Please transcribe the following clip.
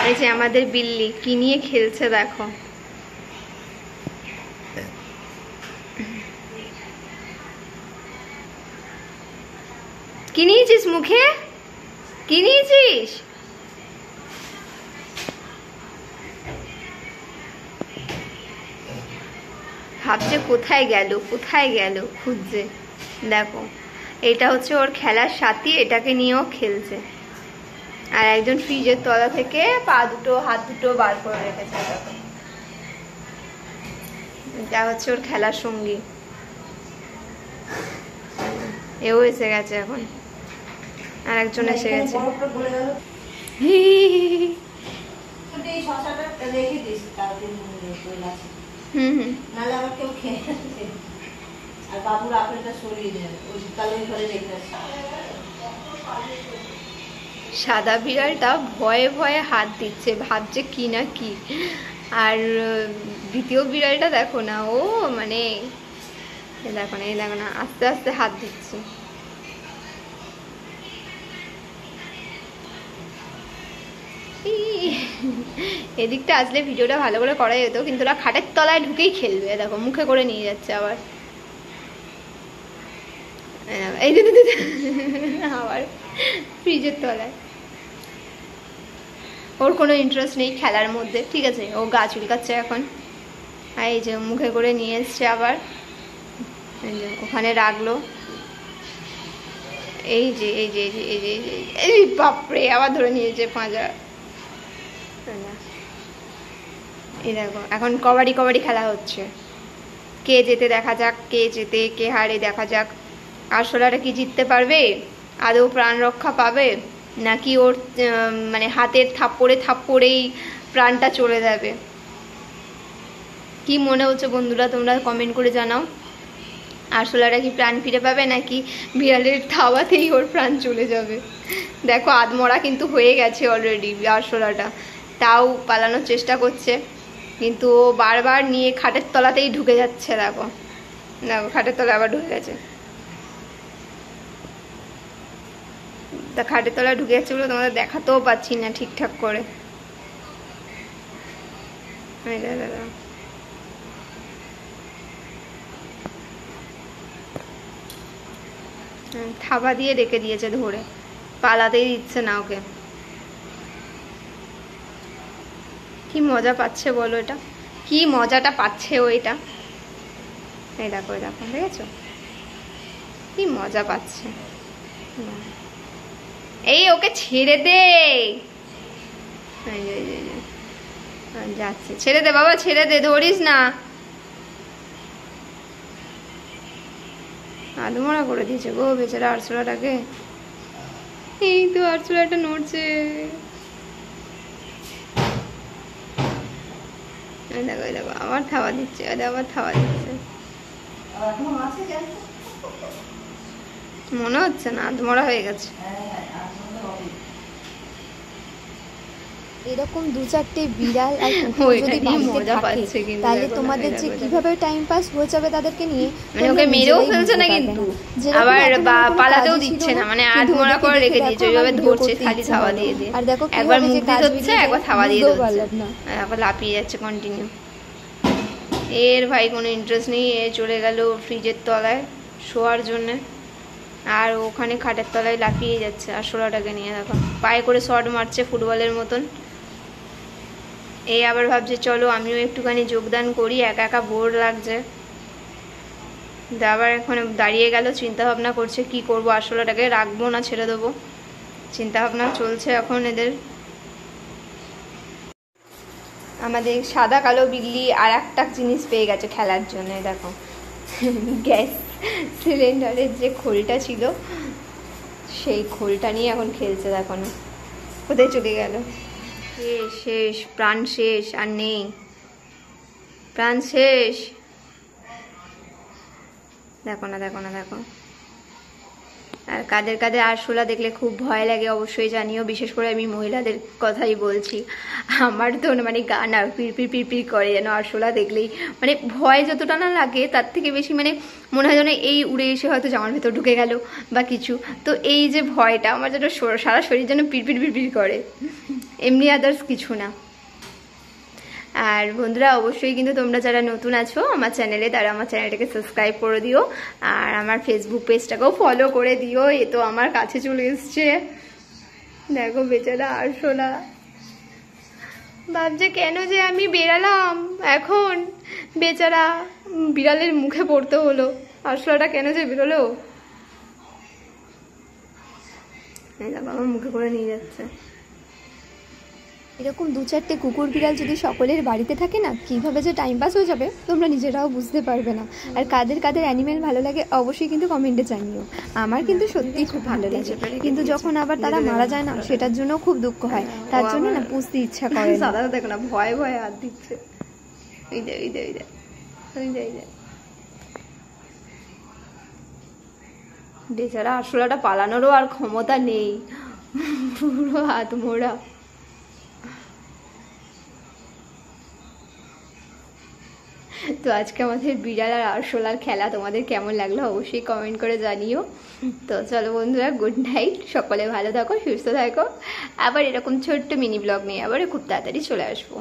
এই যে আমাদের বিল্লি কি নিয়ে খেলছে দেখো। কি নিয়েছিস মুখে? কি নিয়েছিস? ভাবছে কোথায় গেল কোথায় গেল, খুঁজছে। দেখো এটা হচ্ছে ওর খেলার সাথী, এটাকে নিয়েও খেলছে। আর একজন ফ্রিজের তলা থেকে পা দুটো হাত দুটো বার করে রেখেছে। দেখো এটা হচ্ছে ওর খেলার সঙ্গী। এও এসে গেছে এখন, আর একজন এসে গেছে। সাদা বিড়ালটা ভয়ে ভয়ে হাত দিচ্ছে, ভাবছে কি না কি। আর দ্বিতীয় বিড়ালটা দেখো না, ও মানে দেখো না, এই দেখো না, আস্তে আস্তে হাত দিচ্ছে। এদিকটা আসলে ভিডিওটা ভালো করে করা যেত, কিন্তু ওরা খাটের তলায় ঢুকেই খেলবে। দেখো মুখে করে নিয়ে যাচ্ছে আবার। এই যে আবার ফ্রিজের তলায়। ওর কোনো ইন্টারেস্ট নেই খেলার মধ্যে, ঠিক আছে, ও গা চুলকাচ্ছে এখন। আর এই যে মুখে করে নিয়ে এসছে আবার, এই যে ওখানে রাখলো। এই যে এই যে এই যে এই যে এই বাপরে, আবার ধরে নিয়েছে পাঁজা। এই দেখো এখন কবাডি কবাডি খেলা হচ্ছে। কে জেতে দেখা যাক, কে জেতে কে হারে দেখা যাক। আরশোলাটা কি জিততে পারবে, আদৌ প্রাণ রক্ষা পাবে, নাকি ওর মানে হাতের থাপ্পড়েই প্রাণটা চলে যাবে? কি মনে হচ্ছে বন্ধুরা, তোমরা কমেন্ট করে জানাও। আরশোলাটা কি প্রাণ ফিরে পাবে, নাকি বিড়ালের থাওয়াতেই ওর প্রাণ চলে যাবে? দেখো আধমরা কিন্তু হয়ে গেছে অলরেডি আরশোলাটা, তাও পালানোর চেষ্টা করছে, কিন্তু ও বারবার নিয়ে খাটের তলাতেই ঢুকে যাচ্ছে। দেখো দেখো খাটের তলায় আবার ঢুকে গেছে। তা খাটের তলায় ঢুকে যাচ্ছে বলে তোমাদের দেখাতেও পাচ্ছি না ঠিকঠাক করে। থাবা দিয়ে রেখে দিয়েছে ধরে, পালাতেই দিচ্ছে না ওকে। কি মজা পাচ্ছে বলো, এটা কি মজাটা পাচ্ছে ও এটা। এই দেখো এই দেখো, দেখেছো কি মজা পাচ্ছে। এই ওকে ছেড়ে দে, যাচ্ছে, ছেড়ে দে বাবা, ছেড়ে দে, ধরিস না। আধমরা করে দিয়েছে গো বেচারা আরশোলাটাকে। এই তো আরশোলাটা নড়ছে। দেখো দেখো আবার থাবা দিচ্ছে, আবার থাবা দিচ্ছে। মনে হচ্ছে না, আধমরা হয়ে গেছে। এরকম দু চারটে বিড়াল আর কুকুর যদি বাড়িতে থাকে, তাহলে তোমাদের যে কিভাবে টাইম পাস হয়ে যাবে তাদেরকে নিয়ে। মানে ওকে মেরেও ফেলছে না, কিন্তু আবার পালাতেও দিচ্ছে না, মানে আধমরা করে রেখে দিয়েছে, ওইভাবে ধরছে খালি থাবা দিয়ে দিয়ে। আর দেখো একবার মুখ দিয়ে ধরছে, একবার থাবা দিয়ে ধরছে, একবার লাফিয়ে যাচ্ছে কন্টিনিউ। এর ভাই কোনো ইন্টারেস্ট নেই, এ চলে গেল ফ্রিজের তলায় শোয়ার জন্যে, আর ওখানে খাটের তলায় লাফিয়ে যাচ্ছে আরশোলাটাকে নিয়ে। দেখো পায়ে করে শট মারছে ফুটবলের মতন। এই আবার ভাবছে চলো আমিও একটুখানি যোগদান করি, একা একা বোর লাগছে। আবার এখন দাঁড়িয়ে গেল, চিন্তা ভাবনা করছে কি করব, আরশোলাটাকে রাখবো না ছেড়ে দেবো, চিন্তা ভাবনা চলছে এখন এদের। আমাদের সাদা কালো বিল্লি আর একটা জিনিস পেয়ে গেছে খেলার জন্য। দেখো গ্যাস সিলিন্ডারের যে খোলটা ছিল, সেই খোলটা নিয়ে এখন খেলছে। দেখো না কোথায় চলে গেল। শেষ প্রাণ শেষ, আর নেই, প্রাণ শেষ। দেখো না দেখো না দেখো। আর কাদের কাদের আরশোলা দেখলে খুব ভয় লাগে অবশ্যই জানিও, বিশেষ করে আমি মহিলাদের কথাই বলছি। আমার তো মানে গা না পিরপির পিরপির করে যেন আরশোলা দেখলেই, মানে ভয় যতটা না লাগে তার থেকে বেশি মানে মনে হয় যেন এই উড়ে এসে হয়তো জামার ভেতর ঢুকে গেল বা কিছু। তো এই যে ভয়টা আমার যেন সারা শরীর যেন পিরপির পিরপির করে, এমনি আদার্স কিছু না। আর বন্ধুরা অবশ্যই কিন্তু তোমরা যারা নতুন আছো আমার চ্যানেলে, তারা আমার চ্যানেলটাকে সাবস্ক্রাইব করে দিও, আর আমার ফেসবুক পেজটাকেও ফলো করে দিও। এ তো আমার কাছে চলে এসছে, দেখো বেচারা আরশোলা ভাবছে কেন যে আমি বেরালাম এখন, বেচারা বিড়ালের মুখে পড়তে হলো, আরশোলাটা কেন যে বেরোলো। আমার মুখে করে নিয়ে যাচ্ছে। এরকম 2-4টে কুকুর বিড়াল যদি সকলের বাড়িতে থাকে না, কিভাবে যে টাইম পাস হয়ে যাবে তোমরা নিজেরাও বুঝতে পারবে না। আর কাদের কাদের অ্যানিমেল ভালো লাগে অবশ্যই কিন্তু কমেন্টে জানিও। আমার কিন্তু সত্যিই খুব ভালো লাগে, কিন্তু যখন আবার তারা মারা যায় না, সেটার জন্য খুব দুঃখ হয়, তার জন্য না পুষতে ইচ্ছা করে। দাদা দেখো না ভয়ে ভয়ে হাত দিচ্ছে, ওই দে ওই দে ওই দে ওই দে ওই দে। বেচারা আরশোলাটা পালানোরও আর ক্ষমতা নেই, পুরো হাত মোড়া। তো আজকে আমাদের বিড়াল আর আরশোলার খেলা তোমাদের কেমন লাগলো অবশ্যই কমেন্ট করে জানিও। তো চলো বন্ধুরা, গুড নাইট, সকলে ভালো থাকো, সুস্থ থাকো। আবার এরকম ছোট্ট মিনি ব্লগ নিয়ে আবার খুব তাড়াতাড়ি চলে আসবো।